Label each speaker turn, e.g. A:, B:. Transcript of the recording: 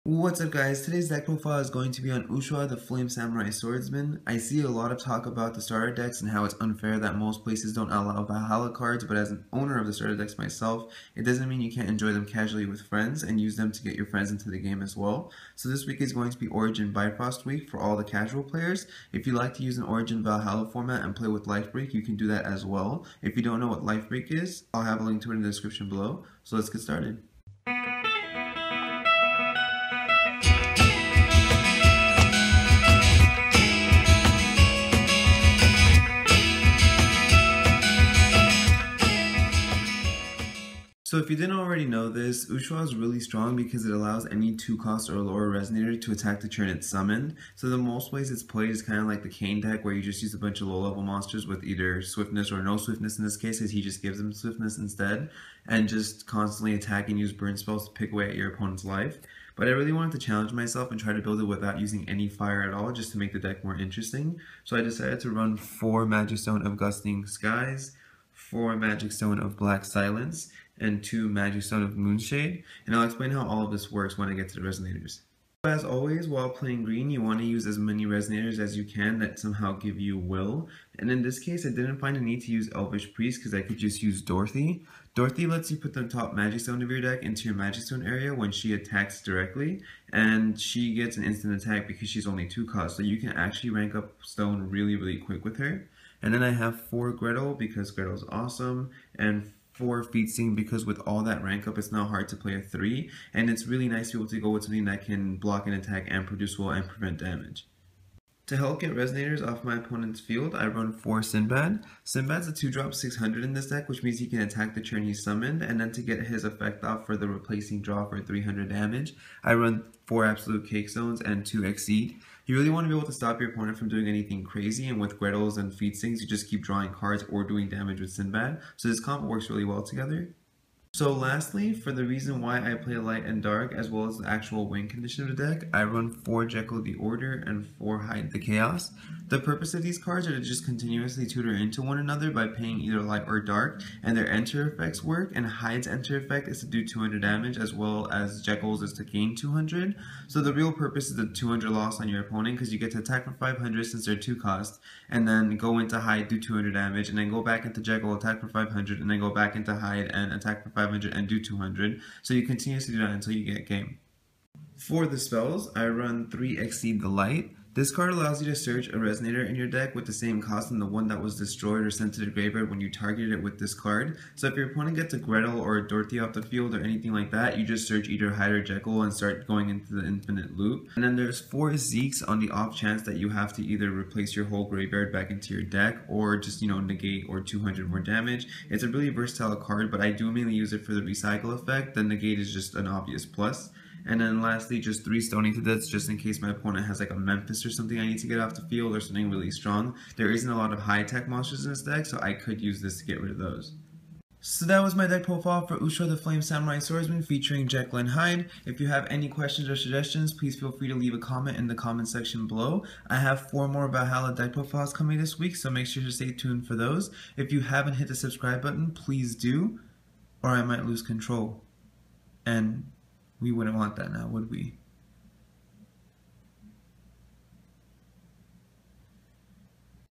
A: What's up guys, today's deck profile is going to be on Ushuah the Flame Samurai Swordsman. I see a lot of talk about the starter decks and how it's unfair that most places don't allow Valhalla cards, but as an owner of the starter decks myself, it doesn't mean you can't enjoy them casually with friends and use them to get your friends into the game as well. So this week is going to be Origin Bifrost week for all the casual players. If you like to use an Origin Valhalla format and play with Lifebreak, you can do that as well. If you don't know what Lifebreak is, I'll have a link to it in the description below. So let's get started. So if you didn't already know this, Ushuah is really strong because it allows any 2-cost or lower resonator to attack the turn it's summoned. So the most ways it's played is kind of like the Kane deck where you just use a bunch of low-level monsters with either swiftness or no swiftness in this case, as he just gives them swiftness instead, and just constantly attack and use burn spells to pick away at your opponent's life. But I really wanted to challenge myself and try to build it without using any fire at all, just to make the deck more interesting. So I decided to run 4 Magic Stone of Gusting Skies, 4 Magic Stone of Black Silence, and 2 Magic Stone of Moonshade, and I'll explain how all of this works when I get to the resonators. As always, while playing green, you want to use as many resonators as you can that somehow give you will, and in this case I didn't find a need to use Elvish Priest because I could just use Dorothy. Dorothy lets you put the top Magic Stone of your deck into your Magic Stone area when she attacks directly, and she gets an instant attack because she's only 2 cost, so you can actually rank up stone really quick with her. And then I have 4 Gretel because Gretel's awesome, and 4 Featsting because with all that rank up it's not hard to play a 3, and it's really nice to be able to go with something that can block an attack and produce will and prevent damage. To help get resonators off my opponent's field, I run 4 Sinbad. Sinbad's a 2-drop 600 in this deck, which means he can attack the turn he's summoned, and then to get his effect off for the replacing draw for 300 damage, I run 4 Absolute Cake Zones and 2 Exceed. You really want to be able to stop your opponent from doing anything crazy, and with Gretels and Featstings, you just keep drawing cards or doing damage with Sinbad, so this combo works really well together. So lastly, for the reason why I play light and dark, as well as the actual win condition of the deck, I run 4 Jekyll the Order and 4 Hide the Chaos. The purpose of these cards are to just continuously tutor into one another by paying either light or dark, and their enter effects work, and Hide's enter effect is to do 200 damage, as well as Jekyll's is to gain 200. So the real purpose is the 200 loss on your opponent, because you get to attack for 500 since they're 2 cost, and then go into Hide, do 200 damage, and then go back into Jekyll, attack for 500, and then go back into Hide and attack for 500 and do 200, so you continuously do that until you get game. For the spells, I run 3 Exceed the Light. This card allows you to search a resonator in your deck with the same cost as the one that was destroyed or sent to the graveyard when you targeted it with this card. So if your opponent gets a Gretel or a Dorothy off the field or anything like that, you just search either Hide or Jekyll and start going into the infinite loop. And then there's 4 Zeeks on the off chance that you have to either replace your whole graveyard back into your deck or just, negate or 200 more damage. It's a really versatile card, but I do mainly use it for the recycle effect. The negate is just an obvious plus. And then lastly, just 3 Stoning to Death, just in case my opponent has like a Memphis or something I need to get off the field or something really strong. There isn't a lot of high-tech monsters in this deck, so I could use this to get rid of those. So that was my deck profile for Ushuah the Flame Samurai Swordsman featuring Jekyll and Hyde. If you have any questions or suggestions, please feel free to leave a comment in the comment section below. I have 4 more Valhalla deck profiles coming this week, so make sure to stay tuned for those. If you haven't hit the subscribe button, please do, or I might lose control. And we wouldn't want that now, would we?